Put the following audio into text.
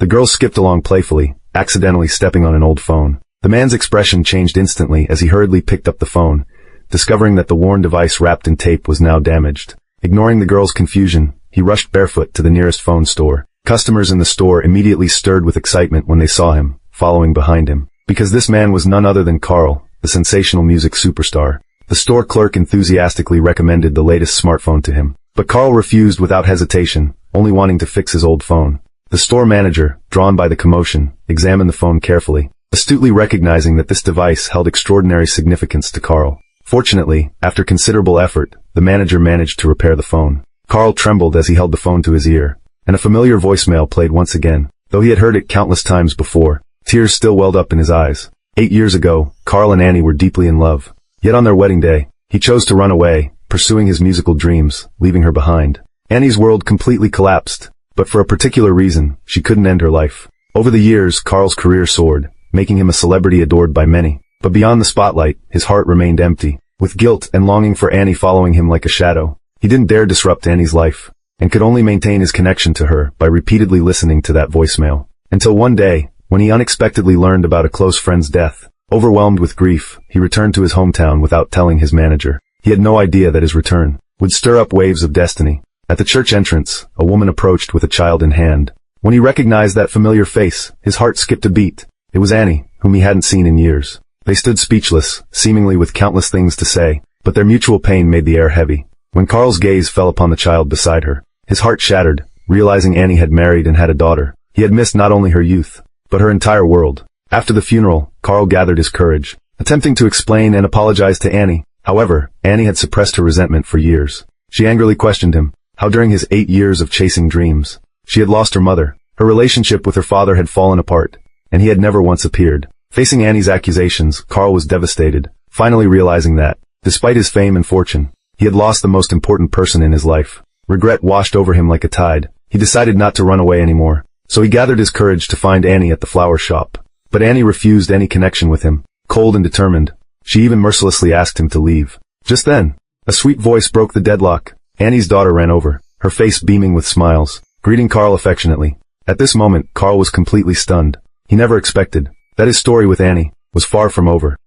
The girl skipped along playfully, accidentally stepping on an old phone. The man's expression changed instantly as he hurriedly picked up the phone, discovering that the worn device wrapped in tape was now damaged. Ignoring the girl's confusion, he rushed barefoot to the nearest phone store. Customers in the store immediately stirred with excitement when they saw him, following behind him. Because this man was none other than Carl, the sensational music superstar. The store clerk enthusiastically recommended the latest smartphone to him. But Carl refused without hesitation, only wanting to fix his old phone. The store manager, drawn by the commotion, examined the phone carefully, astutely recognizing that this device held extraordinary significance to Carl. Fortunately, after considerable effort, the manager managed to repair the phone. Carl trembled as he held the phone to his ear, and a familiar voicemail played once again. Though he had heard it countless times before, tears still welled up in his eyes. 8 years ago, Carl and Annie were deeply in love. Yet on their wedding day, he chose to run away, pursuing his musical dreams, leaving her behind. Annie's world completely collapsed, but for a particular reason, she couldn't end her life. Over the years, Carl's career soared, making him a celebrity adored by many. But beyond the spotlight, his heart remained empty, with guilt and longing for Annie following him like a shadow. He didn't dare disrupt Annie's life, and could only maintain his connection to her by repeatedly listening to that voicemail. Until one day, when he unexpectedly learned about a close friend's death. Overwhelmed with grief, he returned to his hometown without telling his manager. He had no idea that his return would stir up waves of destiny. At the church entrance, a woman approached with a child in hand. When he recognized that familiar face, his heart skipped a beat. It was Annie, whom he hadn't seen in years. They stood speechless, seemingly with countless things to say, but their mutual pain made the air heavy. When Carl's gaze fell upon the child beside her, his heart shattered, realizing Annie had married and had a daughter. He had missed not only her youth, but her entire world. After the funeral, Carl gathered his courage, attempting to explain and apologize to Annie. However, Annie had suppressed her resentment for years. She angrily questioned him, how during his 8 years of chasing dreams, she had lost her mother. Her relationship with her father had fallen apart, and he had never once appeared. Facing Annie's accusations, Carl was devastated, finally realizing that, despite his fame and fortune, he had lost the most important person in his life. Regret washed over him like a tide. He decided not to run away anymore. So he gathered his courage to find Annie at the flower shop. But Annie refused any connection with him. Cold and determined, she even mercilessly asked him to leave. Just then, a sweet voice broke the deadlock. Annie's daughter ran over, her face beaming with smiles, greeting Carl affectionately. At this moment, Carl was completely stunned. He never expected that his story with Annie was far from over.